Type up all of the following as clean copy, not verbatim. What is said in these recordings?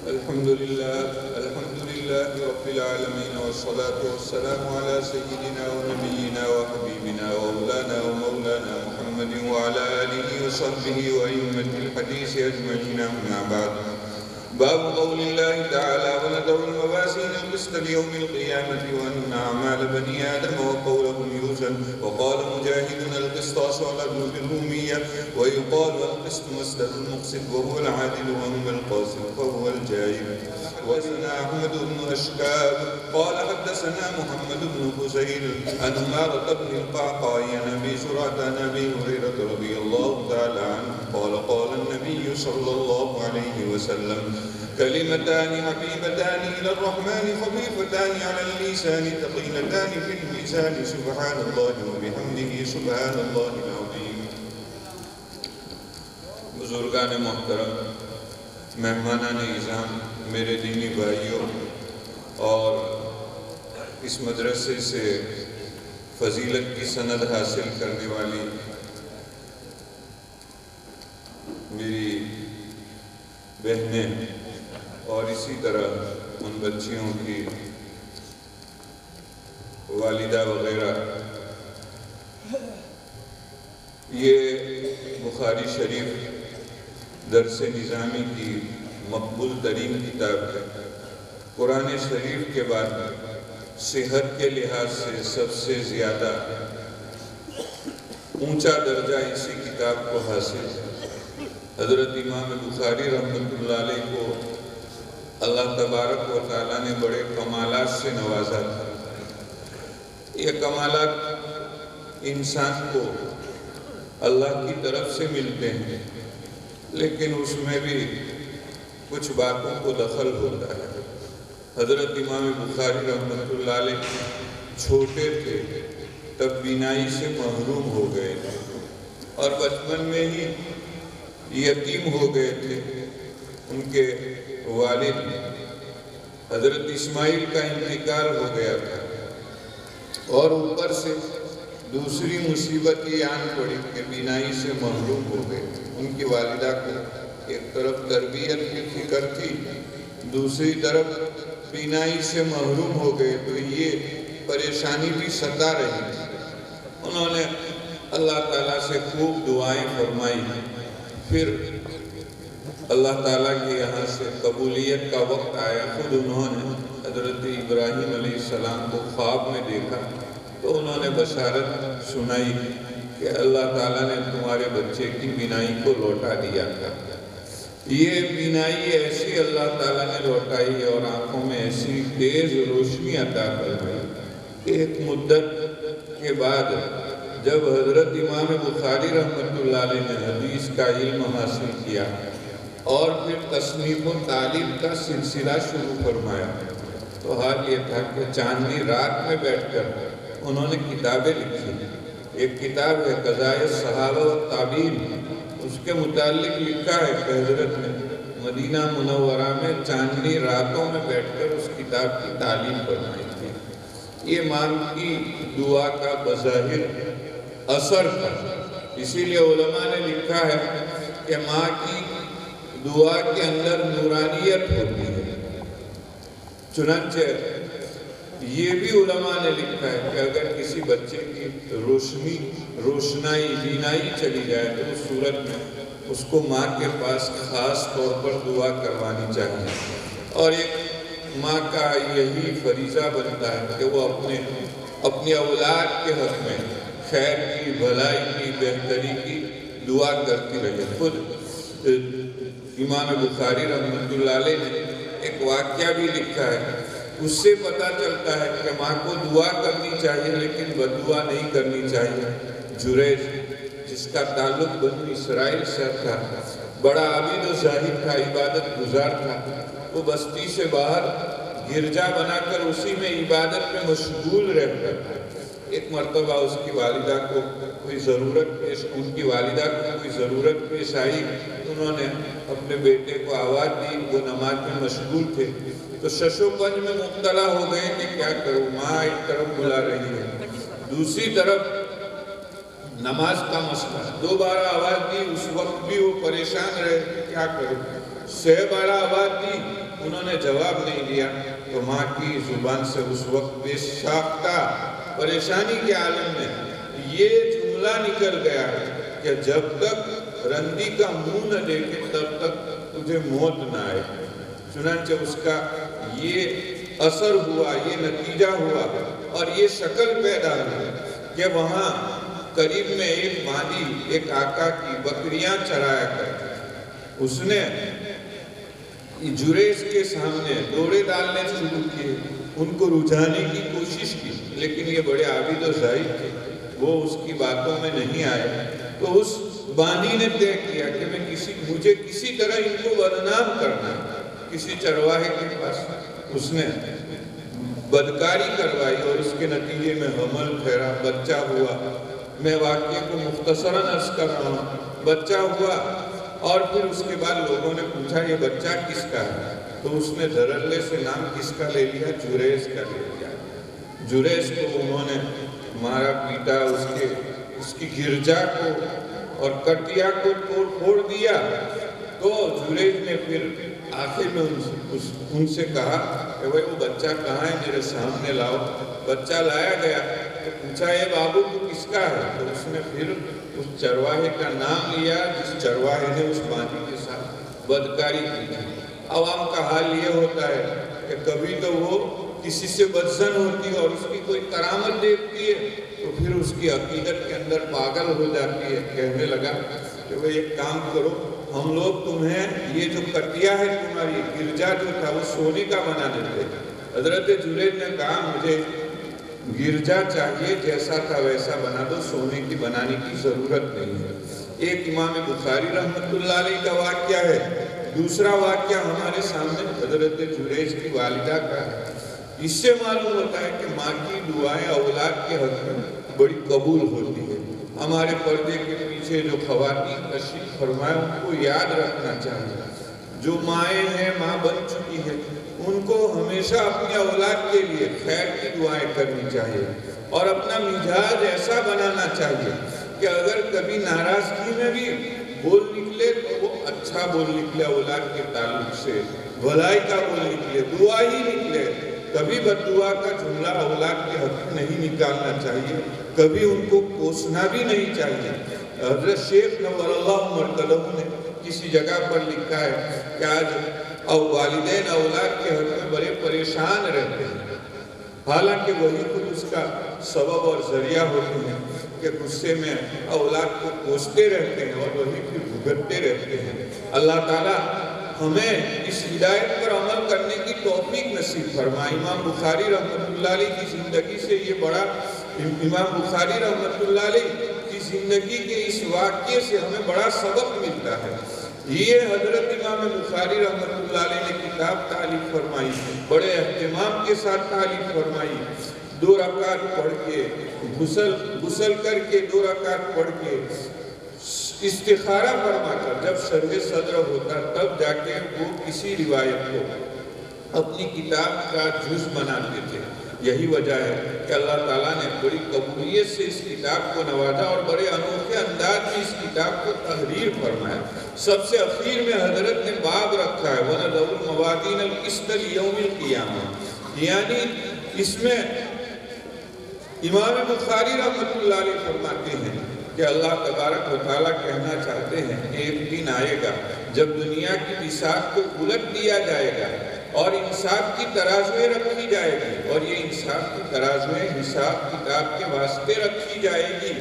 الحمد لله رب العالمين والصلاة والسلام على سيدنا ونبينا وحبيبنا ومولانا محمد وعلى آله وصحبه وأئمة الحديث أجمعين أما بعد. باب قول الله تعالى ونضع الموازين القسط ليوم القيامة وأن أعمال بني آدم وقولهم يوزن. وقال مجاهد القسطاس والعدل بالرومية ويقال القسط مصدر المقسط وهو العادل وأما القاسط فهو الجائر. وحدثنا أحمد بن أشكاب قال حدثنا محمد بن خزيل عن عمارة بن القعقاع عن أبي زرعة عن أبي هريرة رضي الله تعالى عنه قال قال النبي صلى الله عليه وسلم كلمتان حبيبتان إلى الرحمن خفيفتان على اللسان ثقيلتان في الميزان سبحان الله وبحمده سبحان الله العظيم. بزرگان محترم، مہمانان اعظام، میرے دینی بھائیوں اور اس مدرسے سے فضیلت کی سند حاصل کرنے والی میری بہنیں اور اسی طرح ان بچیوں کی والدہ وغیرہ، یہ بخاری شریف درس نظامی کی مقبول ترین کتاب ہے. قرآن شریف کے بعد صحت کے لحاظ سے سب سے زیادہ اونچا درجہ اسی کتاب کو حاصل ہے. حضرت امام بخاری رحمۃ اللہ علیہ کو اللہ تبارک و تعالیٰ نے بڑے کمالات سے نوازا تھا. یہ کمالات انسان کو اللہ کی طرف سے ملتے ہیں، لیکن اس میں بھی کچھ باتوں کو دخل ہوتا ہے. حضرت امام بخاری رحمۃ اللہ علیہ چھوٹے تھے تب بینائی سے محروم ہو گئے تھے اور بچپن میں ہی یتیم ہو گئے تھے. ان کے والد حضرت اسماعیل کا انتقال ہو گیا تھا اور اوپر سے دوسری مصیبت یہ آن پڑی کہ بینائی سے محروم ہو گئے. ان کی والدہ کو ایک طرف تربیت کی فکر تھی، دوسری طرف بینائی سے محروم ہو گئے تو یہ پریشانی بھی ستا رہی تھی. انہوں نے اللہ تعالیٰ سے خوب دعائیں فرمائی. پھر اللہ تعالیٰ کے یہاں سے قبولیت کا وقت آیا. خود انہوں نے حضرت ابراہیم علیہ السلام کو خواب میں دیکھا تو انہوں نے بشارت سنائی کہ اللہ تعالیٰ نے تمہارے بچے کی بینائی کو لوٹا دیا تھا. یہ بینائی ایسی اللہ تعالیٰ نے لوٹائی اور آنکھوں میں ایسی تیز روشنی عطا فرمائی. ایک مدت کے بعد جب حضرت امام بخاری رحمۃ اللہ علیہ نے حدیث کا علم حاصل کیا اور پھر تصنیف و تعلیم کا سلسلہ شروع فرمایا تو حال یہ تھا کہ چاندنی رات میں بیٹھ کر انہوں نے کتابیں لکھی. ایک کتاب ہے قضائے صحابہ و تابعین، اس کے متعلق لکھا ہے کہ حضرت نے مدینہ منورہ میں چاندنی راتوں میں بیٹھ کر اس کتاب کی تعلیم فرمائی تھی. یہ ماں کی دعا کا بظاہر اثر تھا. اسی لیے علماء نے لکھا ہے کہ ماں کی دعا کے اندر نورانیت ہوتی ہے. چنانچہ یہ بھی علماء نے لکھا ہے کہ اگر کسی بچے کی روشنائی بینائی چلی جائے تو اس صورت میں اس کو ماں کے پاس خاص طور پر دعا کروانی چاہیے. اور ایک ماں کا یہی فریضہ بنتا ہے کہ وہ اپنی اولاد کے حق میں خیر کی، بھلائی کی، بہتری کی دعا کرتی رہے. خود امام بخاری رحمۃ اللہ علیہ نے ایک واقعہ بھی لکھا ہے. اس سے پتہ چلتا ہے کہ ماں کو دعا کرنی چاہیے لیکن بددعا نہیں کرنی چاہیے. جریج جس کا تعلق بنی اسرائیل سے تھا، بڑا عابد و زاہد تھا، عبادت گزار تھا. وہ بستی سے باہر گرجا بنا کر اسی میں عبادت میں مشغول رہتا تھا. ایک مرتبہ اس کی والدہ کو کوئی ضرورت پیش آئی. انہوں نے اپنے بیٹے کو آواز دی، وہ نماز میں مشغول تھے تو شش و پنج میں مبتلا ہو گئے کہ کیا کروں. ماں ایک طرف بلا رہی ہے، دوسری طرف نماز کا مسئلہ. دوبارہ آواز دی، اس وقت بھی وہ پریشان رہے کہ کیا کروں. 6 بار آواز دی انہوں نے جواب نہیں دیا تو ماں کی زبان سے اس وقت بے ساختہ پریشانی کے عالم میں یہ جملہ نکل گیا کہ جب تک رندی کا منہ نہ دیکھے تب تک تجھے موت نہ آئے۔ چنانچہ اس کا یہ اثر ہوا، یہ نتیجہ ہوا اور یہ شکل پیدا ہوئی کہ وہاں قریب میں ایک باندی ایک آقا کی بکریاں چرایا کرتی، اس نے جریج کے سامنے دوڑے ڈالنے شروع کیے، ان کو رجھانے کی کوشش کی، لیکن یہ بڑے عابد و زاہد تھے، وہ اس کی باتوں میں نہیں آئے۔ تو اس باندی نے طے کیا کہ مجھے کسی طرح ان کو بدنام کرنا ہے۔ کسی چرواہے کے پاس اس نے بدکاری کروائی اور اس کے نتیجے میں حمل ٹھہرا، بچہ ہوا۔ میں واقعے کو مختصراً عرض کر رہا ہوں۔ بچہ ہوا اور پھر اس کے بعد لوگوں نے پوچھا یہ بچہ کس کا ہے؟ تو اس نے دھڑلے سے نام کس کا لے لیا؟ جریج کا لے لیا۔ جریج کو انہوں نے مارا پیٹا، اس کی گرجا کو اور کٹیا کو توڑ دیا۔ تو جریج نے پھر آخر میں ان سے کہا کہ وہ بچہ کہاں ہے، میرے سامنے لاؤ۔ بچہ لایا گیا تو پوچھا اے بابو تو کس کا ہے؟ تو اس نے پھر اس چرواہے کا نام لیا جس چرواہے نے اس باندی کے ساتھ بدکاری کی تھی۔ عوام کا حال یہ ہوتا ہے کہ کبھی تو وہ کسی سے بدظن ہوتی ہے اور اس کی کوئی کرامت دیکھتی ہے تو پھر اس کی عقیدت کے اندر پاگل ہو جاتی ہے۔ کہنے لگا کہ وہ ایک کام کرو، ہم لوگ تمہیں یہ جو کٹیا ہے تمہاری گرجا جو تھا وہ سونے کا بنا دیتے۔ حضرت جریج نے کہا مجھے گرجا چاہیے، جیسا تھا ویسا بنا دو، سونے کی بنانے کی ضرورت نہیں ہے۔ ایک امام بخاری رحمۃ اللہ علیہ کا واقعہ ہے، دوسرا واقعہ ہمارے سامنے حضرت جریج کی والدہ کا ہے۔ اس سے معلوم ہوتا ہے کہ ماں کی دعائیں اولاد کے حق میں بڑی قبول ہوتی ہے۔ ہمارے پردے کے پیچھے جو خواتین تشریف فرمائے ان کو یاد رکھنا چاہیے، جو مائیں ہیں، ماں بن چکی ہیں، ان کو ہمیشہ اپنے اولاد کے لیے خیر کی دعائیں کرنی چاہیے اور اپنا مزاج ایسا بنانا چاہیے کہ اگر کبھی ناراضگی میں بھی بول نکلے تو وہ اچھا بول نکلے، اولاد کے تعلق سے بھلائی کا بول نکلے، دعا ہی نکلے۔ کبھی بد دعا کا جملہ اولاد کے حق نہیں نکالنا چاہیے، کبھی ان کو کوسنا بھی نہیں چاہیے۔ حضرت شیخ نور اللہ مرکزہ نے کسی جگہ پر لکھا ہے کہ آج والدین اولاد کے حق میں بڑے پریشان رہتے ہیں، حالانکہ وہی خود اس کا سبب اور ذریعہ ہوتے ہیں کہ غصے میں اولاد کو کوستے رہتے ہیں اور وہی پھر بھگتتے رہتے ہیں۔ اللہ تعالیٰ ہمیں اس ہدایت پر عمل کرنے کی توفیق نصیب فرمائے۔ امام بخاری رحمۃ اللہ علیہ کی زندگی سے یہ بڑا، امام بخاری رحمۃ اللہ علیہ کی زندگی کے اس واقعے سے ہمیں بڑا سبق ملتا ہے۔ یہ حضرت امام بخاری رحمۃ اللہ علیہ نے کتاب تالیف فرمائی، بڑے اہتمام کے ساتھ تالیف فرمائی۔ 2 رکعت پڑھ کے غسل کر کے 2 رکعت پڑھ کے استخارہ فرما کر جب سرو صدر ہوتا تب جا کے وہ کسی روایت کو اپنی کتاب کا جز بناتے تھے۔ یہی وجہ ہے کہ اللہ تعالیٰ نے بڑی قبولیت سے اس کتاب کو نوازا اور بڑے انوکھے انداز میں اس کتاب کو تحریر فرمایا۔ سب سے اخیر میں حضرت نے باب رکھا ہے وَنَضَعُ الْمَوَازِينَ الْقِسْطَ لِيَوْمِ الْقِيَامَةِ، یعنی اس میں امام بخاری رحمۃ اللہ علیہ فرماتے ہیں کہ اللہ تبارک و تعالیٰ کہنا چاہتے ہیں ایک دن آئے گا جب دنیا کی بساط کو الٹ دیا جائے گا اور انصاف کی ترازویں رکھی جائے گی، اور یہ انصاف کی ترازویں حساب کتاب کے واسطے رکھی جائے گی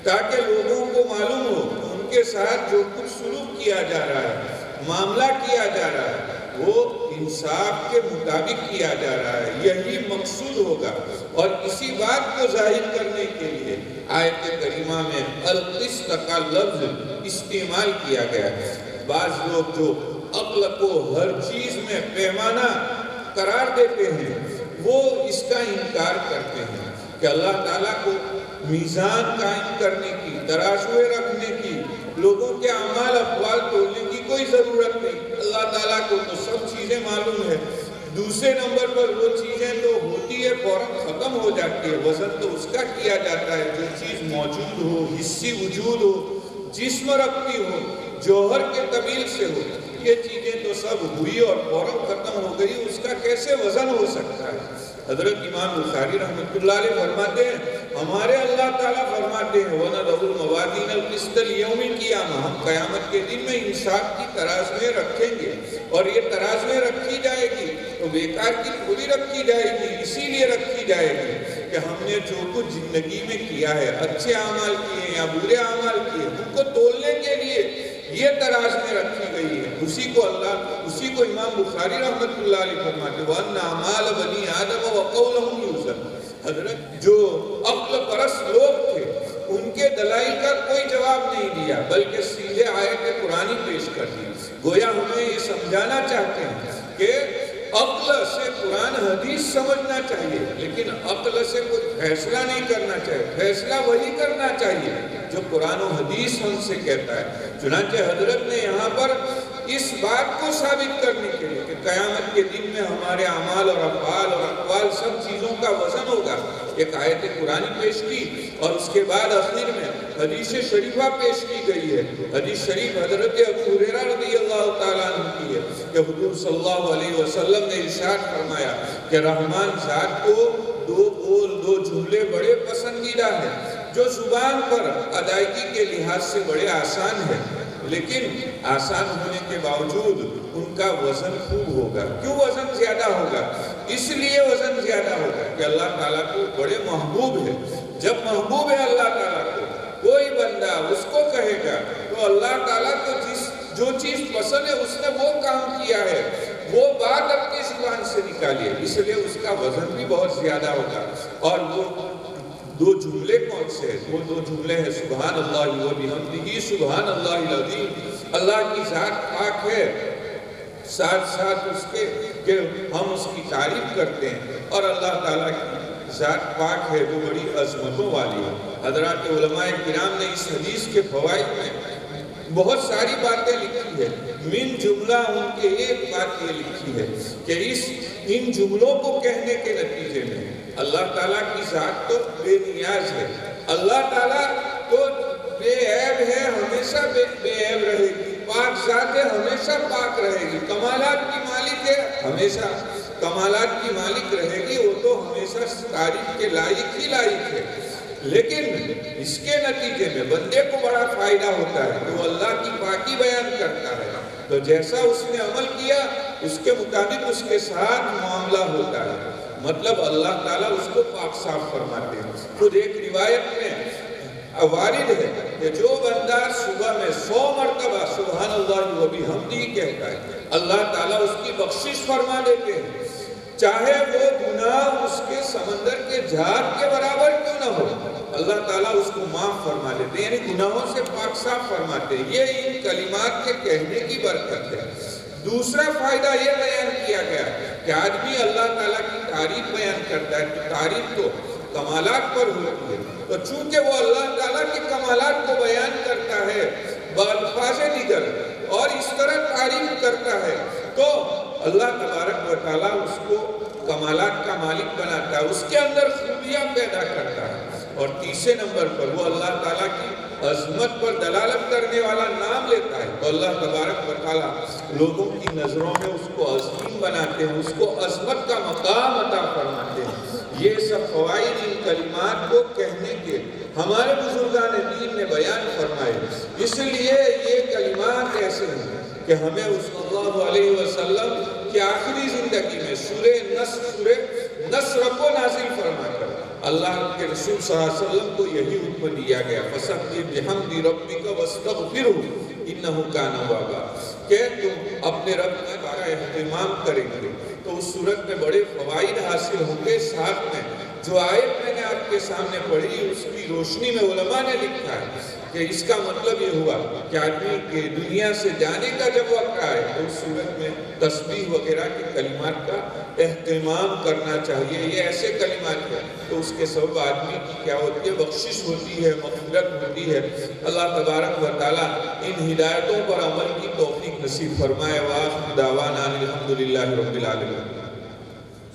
تاکہ لوگوں کو معلوم ہو کہ ان کے ساتھ جو کچھ سلوک کیا جا رہا ہے، معاملہ کیا جا رہا ہے، وہ انصاف کے مطابق کیا جا رہا ہے۔ یہی مقصود ہوگا اور اسی بات کو ظاہر کرنے کے لیے آیت کریمہ میں القسط کا لفظ استعمال کیا گیا ہے۔ بعض لوگ جو عقل کو ہر چیز میں پیمانہ قرار دیتے ہیں وہ اس کا انکار کرتے ہیں کہ اللہ تعالیٰ کو میزان قائم کرنے کی، ترازویں رکھنے کی، لوگوں کے اعمال اقوال تولنے کی کوئی ضرورت نہیں۔ اللہ تعالیٰ کو تو سب چیزیں معلوم ہے۔ دوسرے نمبر پر وہ چیزیں تو ہوتی ہے فوراً ختم ہو جاتی ہے، وزن تو اس کا کیا جاتا ہے جو چیز موجود ہو، حصی وجود ہو، جسم رکھتی ہو، جوہر کے قبیل سے ہو۔ یہ چیزیں تو سب ہوئی اور فوراً ختم ہو گئی، اس کا کیسے وزن ہو سکتا ہے؟ حضرت امام بخاری رحمۃ اللہ علیہ فرماتے ہیں ہمارے اللہ تعالیٰ فرماتے ہیں وَنَضَعُ الْمَوَازِينَ الْقِسْطَ لِيَوْمِ الْقِيَامَةِ، ہم قیامت کے دن میں انصاف کی ترازویں رکھیں گے، اور یہ ترازویں رکھی جائے گی تو بیکار کی تھوڑی رکھی جائے گی، اسی لیے رکھی جائے گی کہ ہم نے جو کچھ زندگی میں کیا ہے، اچھے اعمال کیے یا برے اعمال کیے، ان کو تولنے کے لیے یہ تراز میں رکھی گئی ہے۔ اسی کو امام بخاری رحمۃ اللہ علیہ فرماتے ہیں وَأَنَّ أَعْمَالَ بَنِي آدَمَ وَقَوْلَهُمْ يُوزَنُ۔ حضرت جو عقل پرست لوگ تھے ان کے دلائل کا کوئی جواب نہیں دیا، بلکہ سیدھے آیت قرآنی پیش کر دی۔ گویا ہمیں یہ سمجھانا چاہتے ہیں کہ عقل سے قرآن حدیث سمجھنا چاہیے، لیکن عقل سے کوئی فیصلہ نہیں کرنا چاہیے۔ فیصلہ وہی کرنا چاہیے جو قرآن و حدیث ہم سے کہتا ہے۔ چنانچہ حضرت نے یہاں پر اس بات کو ثابت کرنے کے لیے کہ قیامت کے دن میں ہمارے اعمال اور افعال اور اقوال سب چیزوں کا وزن ہوگا، ایک آیت قرآنی پیش کی، اور اس کے بعد آخر میں حدیث شریفہ پیش کی گئی ہے۔ حدیث شریف حضرت ابو ہریرہ رضی اللہ تعالیٰ عنہ کی ہے کہ حضور صلی اللہ علیہ وسلم نے ارشاد فرمایا کہ رحمان ذات کو دو جملے بڑے پسندیدہ ہیں جو زبان پر ادائیگی کے لحاظ سے بڑے آسان ہیں، لیکن آسان ہونے کے باوجود ان کا وزن خوب ہوگا۔ کیوں وزن زیادہ ہوگا؟ اس لیے وزن زیادہ ہوگا کہ اللہ تعالیٰ کو بڑے محبوب ہے۔ جب محبوب ہے اللہ تعالیٰ کو، کوئی بندہ اس کو کہے گا تو اللہ تعالیٰ کو جو چیز پسند ہے اس نے وہ کام کیا ہے، وہ بات اپنی زبان سے نکالیے، اس لیے اس کا وزن بھی بہت زیادہ ہوگا۔ اور وہ دو جملے کون سے ہیں؟ وہ دو جملے ہیں سبحان اللہ و بحمدہ سبحان اللہ العظیم۔ اللہ کی ذات پاک ہے، ساتھ ساتھ اس کے کہ ہم اس کی تعریف کرتے ہیں، اور اللہ تعالیٰ کی ذات پاک ہے وہ بڑی عظمتوں والی ہے۔ حضرات علماء کرام نے اس حدیث کے فوائد میں بہت ساری باتیں لکھی ہے، من جملہ ان کے ایک بات یہ لکھی ہے کہ ان جملوں کو کہنے کے نتیجے میں اللہ تعالیٰ کی ذات تو بے نیاز ہے، اللہ تعالیٰ تو بے عیب ہے، ہمیشہ بے عیب رہے گی، پاک ذات ہے، ہمیشہ پاک رہے گی، کمالات کی مالک ہے، ہمیشہ کمالات کی مالک رہے گی، وہ تو ہمیشہ تعریف کے لائق ہی لائق ہے۔ لیکن اس کے نتیجے میں بندے کو بڑا فائدہ ہوتا ہے کہ وہ اللہ کی پاکی بیان کرتا ہے، تو جیسا اس نے عمل کیا اس کے مطابق اس کے ساتھ معاملہ ہوتا ہے، مطلب اللہ تعالیٰ اس کو پاک صاف فرماتے ہیں۔ خود ایک روایت میں وارد ہے کہ جو بندہ صبح میں 100 مرتبہ سبحان اللہ و بحمدہ کہتا ہے، اللہ تعالیٰ اس کی بخشش فرما دیتے ہیں، چاہے وہ گناہ اس کے سمندر کے جھاگ کے برابر کیوں نہ ہو، اللہ تعالیٰ اس کو معاف فرما دیتے ہیں، یعنی گناہوں سے پاک صاف فرماتے ہیں۔ یہ ان کلمات کے کہنے کی برکت ہے۔ دوسرا فائدہ یہ بیان کیا گیا کہ آدمی اللہ تعالیٰ کی تعریف بیان کرتا ہے تو تعریف تو کمالات پر ہوتی ہے، تو چونکہ وہ اللہ تعالیٰ کے کمالات کو بیان کرتا ہے بالفاظ دیگر اور اس طرح تعریف کرتا ہے، تو اللہ تبارک و تعالیٰ اس کو کمالات کا مالک بناتا ہے، اس کے اندر خوبیاں پیدا کرتا ہے۔ اور تیسرے نمبر پر وہ اللہ تعالیٰ کی عظمت پر دلالت کرنے والا نام لیتا ہے، تو اللہ تبارک و تعالیٰ لوگوں کی نظروں میں اس کو عظیم بناتے ہیں، اس کو عظمت کا مقام عطا فرماتے ہیں۔ یہ سب فوائد ان کلمات کو کہنے کے ہمارے بزرگان دین نے بیان فرمائے، اس لیے یہ کلمات ایسے ہیں کہ ہمیں صلی اللہ علیہ وسلم کی آخری زندگی میں سورہ نصر کو نازل فرما کر اللہ کے رسول صلی اللہ علیہ وسلم کو یہی حکم دیا گیا فَسَبِّحْ بِحَمْدِ رَبِّكَ وَاسْتَغْفِرْهُ إِنَّهُ كَانَ تَوَّابًا، کہ تم اپنے رب کا اہتمام کریں گے تو اس صورت میں بڑے فوائد حاصل ہوں گے۔ ساتھ میں جو آیت میں نے آپ کے سامنے پڑھی اس کی روشنی میں علماء نے لکھا ہے کہ اس کا مطلب یہ ہوا کہ آدمی کے دنیا سے جانے کا جب وقت آئے تو اس صورت میں تسبیح وغیرہ کے کلمات کا اہتمام کرنا چاہیے۔ یہ ایسے کلمات ہیں تو اس کے سبب آدمی کی کیا ہوتی ہے، بخشش ہوتی ہے، مغفرت ہوتی ہے۔ اللہ تبارک و تعالیٰ ان ہدایتوں پر عمل کی توفیق نصیب فرمائے۔ وآخر دعوانا الحمدللہ رب العالمین۔